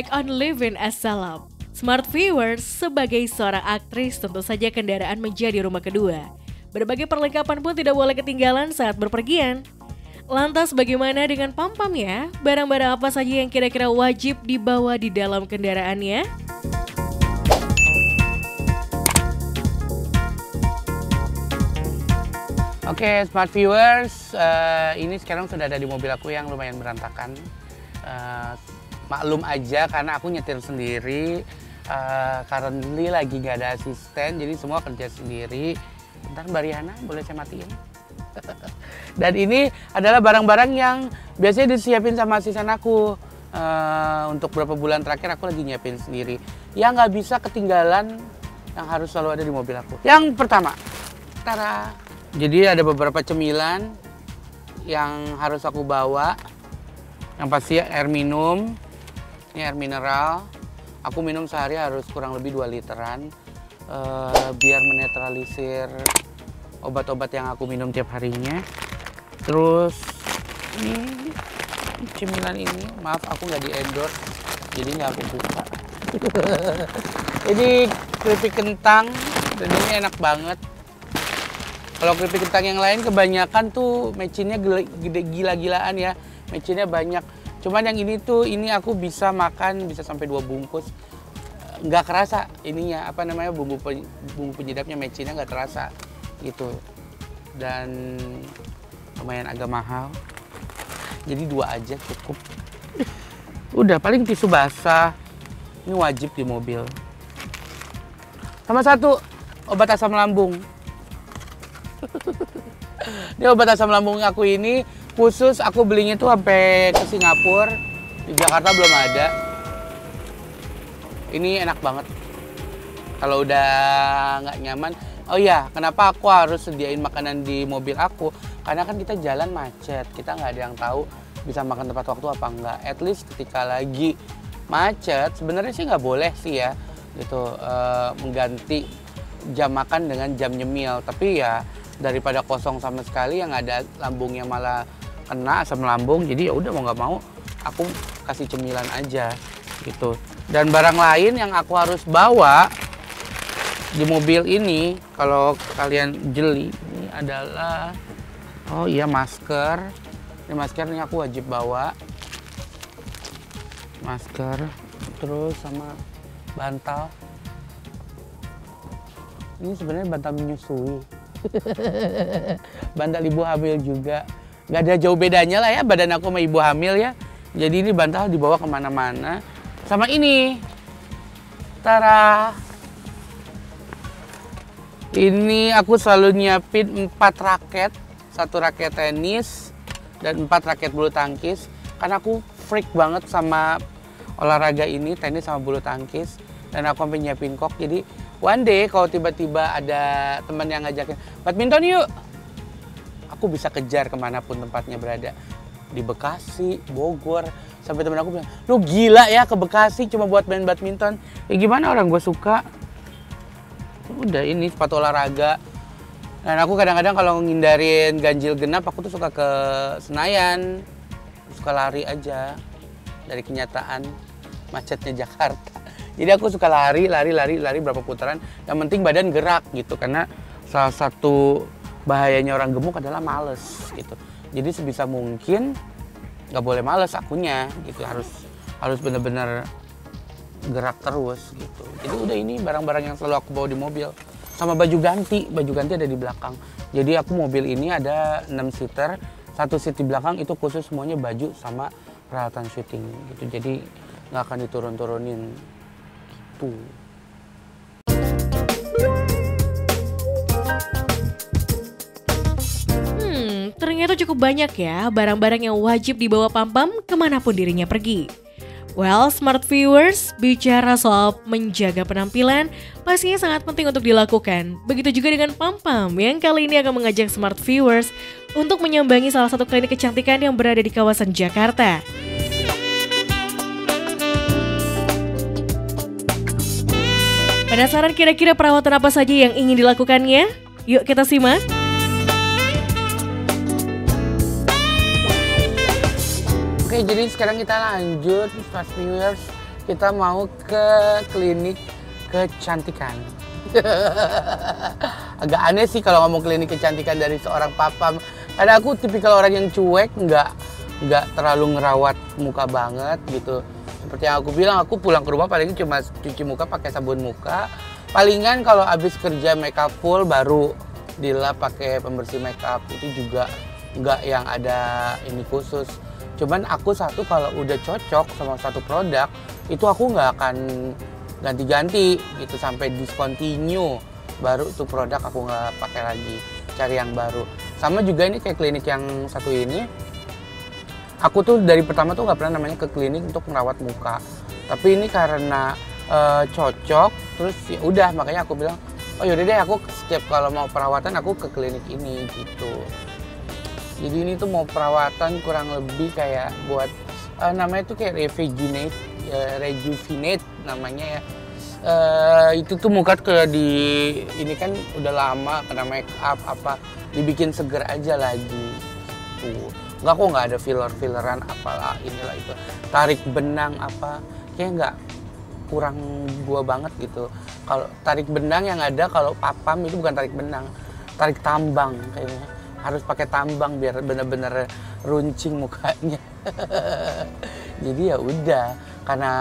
back on Living as Celeb. Smart Viewers, sebagai seorang aktris tentu saja kendaraan menjadi rumah kedua. Berbagai perlengkapan pun tidak boleh ketinggalan saat berpergian. Lantas bagaimana dengan Pam-Pam ya? Barang-barang apa saja yang kira-kira wajib dibawa di dalam kendaraannya? Oke, Smart Viewers, ini sekarang sudah ada di mobil aku yang lumayan berantakan. Maklum aja karena aku nyetir sendiri, currently lagi gak ada asisten, jadi semua kerja sendiri. Bentar Mbak Riana, boleh saya matiin? Dan ini adalah barang-barang yang biasanya disiapin sama asisten aku. Untuk beberapa bulan terakhir aku lagi nyiapin sendiri. Yang nggak bisa ketinggalan, yang harus selalu ada di mobil aku. Yang pertama, tara. Jadi ada beberapa cemilan yang harus aku bawa. Yang pasti air minum. Ini air mineral. Aku minum sehari harus kurang lebih 2 literan. Biar menetralisir obat-obat yang aku minum tiap harinya. Terus ini cemilan ini, maaf aku nggak di endorse, jadi nggak aku buka. Ini keripik kentang dan ini enak banget. Kalau keripik kentang yang lain kebanyakan tuh mecinnya gila-gilaan ya, mecinnya banyak. Cuman yang ini tuh, ini aku bisa makan bisa sampai 2 bungkus, nggak kerasa ininya apa namanya bumbu penyedapnya, mecinnya nggak terasa gitu. Dan lumayan agak mahal, jadi 2 aja cukup. Udah, paling tisu basah ini wajib di mobil, sama 1 obat asam lambung. Ini obat asam lambung aku ini khusus, aku belinya tuh sampai ke Singapura, di Jakarta belum ada. Ini enak banget kalau udah nggak nyaman. Oh iya, kenapa aku harus sediain makanan di mobil aku? Karena kan kita jalan macet, kita nggak ada yang tahu bisa makan tepat waktu apa enggak. At least ketika lagi macet, sebenarnya sih nggak boleh sih ya, gitu, mengganti jam makan dengan jam nyemil. Tapi ya daripada kosong sama sekali, yang ada lambungnya malah kena asam lambung. Jadi ya udah, mau nggak mau aku kasih cemilan aja gitu. Dan barang lain yang aku harus bawa di mobil ini, kalau kalian jeli, ini adalah, oh iya, masker. Ini masker ini aku wajib bawa. Masker, terus sama bantal. Ini sebenarnya bantal menyusui. Bantal ibu hamil juga. Nggak ada jauh bedanya lah ya, badan aku sama ibu hamil ya. Jadi ini bantal dibawa kemana-mana. Sama ini, tara. Ini aku selalu nyiapin 4 raket, 1 raket tenis dan 4 raket bulu tangkis. Karena aku freak banget sama olahraga ini, tenis sama bulu tangkis. Dan aku sampai nyiapin kok. Jadi one day kalau tiba-tiba ada teman yang ngajakin badminton yuk, aku bisa kejar kemanapun tempatnya berada. Di Bekasi, Bogor, sampai temen aku bilang, lu gila ya ke Bekasi cuma buat main badminton. Ya gimana, orang gue suka. Udah, ini sepatu olahraga. Dan aku kadang-kadang kalau ngindarin ganjil genap, aku tuh suka ke Senayan, suka lari aja dari kenyataan macetnya Jakarta. Jadi aku suka lari berapa putaran. Yang penting badan gerak gitu, karena salah satu bahayanya orang gemuk adalah males gitu. Jadi sebisa mungkin nggak boleh males akunya gitu, harus bener-bener gerak terus gitu. Jadi udah, ini barang-barang yang selalu aku bawa di mobil. Sama baju ganti ada di belakang. Jadi aku mobil ini ada 6 seater, 1 seat di belakang itu khusus semuanya baju sama peralatan syuting gitu. Jadi nggak akan diturun-turunin gitu. Ternyata cukup banyak ya barang-barang yang wajib dibawa Pam-Pam kemanapun dirinya pergi. Well, Smart Viewers, bicara soal menjaga penampilan pastinya sangat penting untuk dilakukan. Begitu juga dengan Pam-Pam yang kali ini akan mengajak Smart Viewers untuk menyambangi salah satu klinik kecantikan yang berada di kawasan Jakarta. Penasaran kira-kira perawatan apa saja yang ingin dilakukannya? Yuk kita simak. Oke, jadi sekarang kita lanjut Smart Viewers. kita mau ke klinik kecantikan. Agak aneh sih kalau ngomong klinik kecantikan dari seorang papa. Karena aku tipikal orang yang cuek, nggak terlalu ngerawat muka banget gitu. Seperti yang aku bilang, aku pulang ke rumah paling cuma cuci muka pakai sabun muka. Palingan kalau habis kerja makeup full baru dilap pakai pembersih makeup. Itu juga nggak yang ada ini khusus. Cuman aku satu kalau udah cocok sama satu produk, itu aku nggak akan ganti-ganti gitu sampai discontinue. Baru itu produk aku nggak pakai lagi, cari yang baru. Sama juga ini kayak klinik yang satu ini. Aku tuh dari pertama tuh nggak pernah namanya ke klinik untuk merawat muka. Tapi ini karena cocok, terus ya udah makanya aku bilang, oh yaudah deh aku setiap kalau mau perawatan aku ke klinik ini gitu. Jadi ini tuh mau perawatan kurang lebih kayak buat namanya tuh kayak rejuvenate namanya ya. Itu tuh muka ke di ini kan udah lama kena make up apa dibikin seger aja lagi tuh. Enggak kok, nggak ada filleran apalah inilah itu, tarik benang apa kayak nggak, kurang gua banget gitu. Kalau tarik benang yang ada kalau papam itu bukan tarik benang, tarik tambang kayaknya, harus pakai tambang biar bener-bener runcing mukanya. Jadi ya udah, karena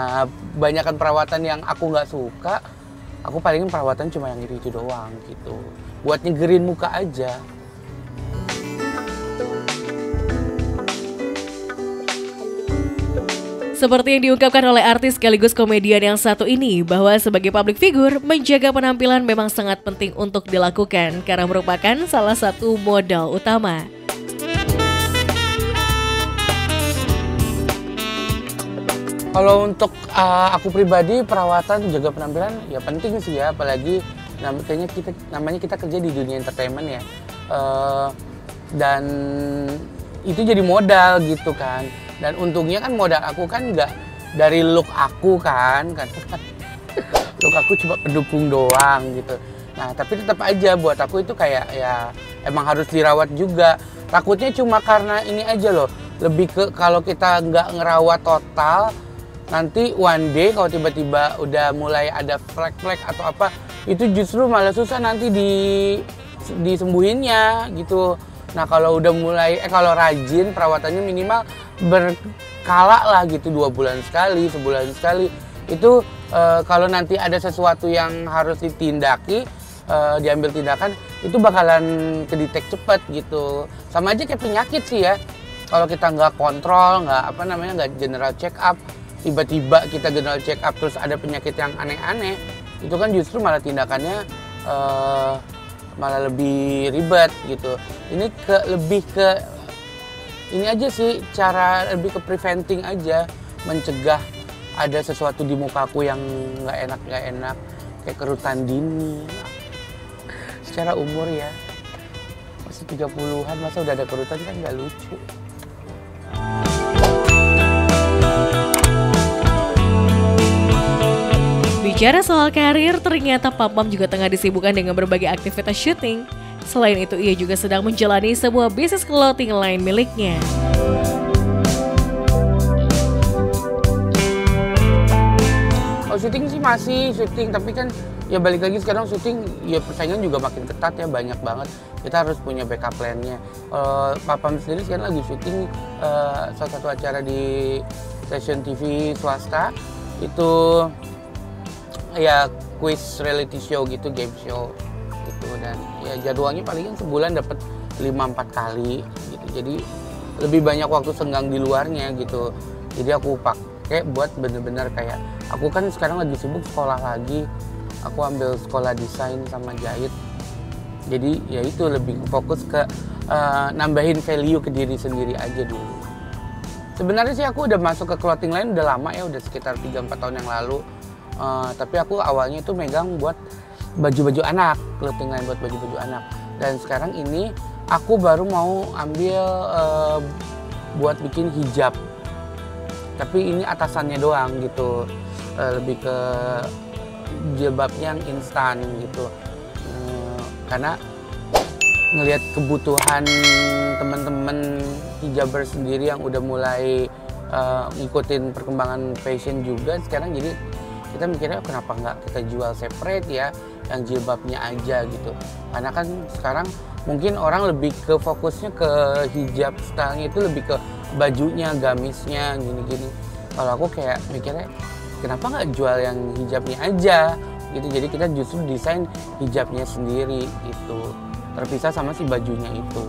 banyakkan perawatan yang aku nggak suka, aku palingin perawatan cuma yang itu doang gitu, buat nyegerin muka aja. Seperti yang diungkapkan oleh artis sekaligus komedian yang satu ini, bahwa sebagai public figure, menjaga penampilan memang sangat penting untuk dilakukan karena merupakan salah satu modal utama. Kalau untuk aku pribadi, perawatan jaga penampilan ya penting sih ya, apalagi kayaknya namanya kita kerja di dunia entertainment ya, dan itu jadi modal gitu kan. Dan untungnya kan modal aku kan nggak dari look aku kan look aku cuma pendukung doang gitu. Nah tapi tetap aja buat aku itu kayak ya emang harus dirawat juga. Takutnya cuma karena ini aja loh, lebih ke kalau kita nggak ngerawat total, nanti one day kalau tiba-tiba udah mulai ada flek-flek atau apa, itu justru malah susah nanti disembuhinnya gitu. Nah kalau udah mulai, kalau rajin perawatannya minimal berkala lah gitu, 2 bulan sekali, sebulan sekali. Itu kalau nanti ada sesuatu yang harus ditindaki, diambil tindakan, itu bakalan kedetek cepet gitu. Sama aja kayak penyakit sih ya. Kalau kita nggak kontrol, nggak general check up, tiba-tiba kita general check up terus ada penyakit yang aneh-aneh, itu kan justru malah tindakannya malah lebih ribet gitu. Ini lebih ke ini aja sih, cara lebih ke preventing aja, mencegah ada sesuatu di mukaku yang nggak enak, kayak kerutan dini. Secara umur ya, masih 30-an, masa udah ada kerutan kan nggak lucu. Bicara soal karir, ternyata Pam juga tengah disibukkan dengan berbagai aktivitas syuting. Selain itu, ia juga sedang menjalani sebuah bisnis clothing line miliknya. Oh, syuting sih masih syuting, tapi kan ya balik lagi sekarang syuting ya persaingan juga makin ketat ya, banyak banget. Kita harus punya backup plan-nya. Papam sendiri sekarang lagi syuting salah satu acara di stasiun TV swasta, itu ya quiz reality show gitu, game show gitu, dan ya jadwalnya palingan sebulan dapat 5-4 kali gitu. Jadi lebih banyak waktu senggang di luarnya gitu. Jadi aku pakai buat bener-bener kayak, aku kan sekarang lagi sibuk sekolah lagi. Aku ambil sekolah desain sama jahit. Jadi ya itu lebih fokus ke nambahin value ke diri sendiri aja dulu. Sebenarnya sih aku udah masuk ke clothing line udah lama ya, udah sekitar 3-4 tahun yang lalu. Tapi aku awalnya itu megang buat baju-baju anak, clothing line buat baju-baju anak. Dan sekarang ini aku baru mau ambil buat bikin hijab. Tapi ini atasannya doang gitu, lebih ke jilbabnya yang instan gitu. Karena ngelihat kebutuhan teman-teman hijaber sendiri yang udah mulai ngikutin perkembangan fashion juga sekarang, jadi kita mikirnya kenapa nggak kita jual separate ya, yang jilbabnya aja gitu. Karena kan sekarang mungkin orang lebih ke fokusnya ke hijab stylenya itu lebih ke bajunya, gamisnya, gini-gini. Kalau aku kayak mikirnya kenapa nggak jual yang hijabnya aja gitu. Jadi kita justru desain hijabnya sendiri gitu, terpisah sama si bajunya itu.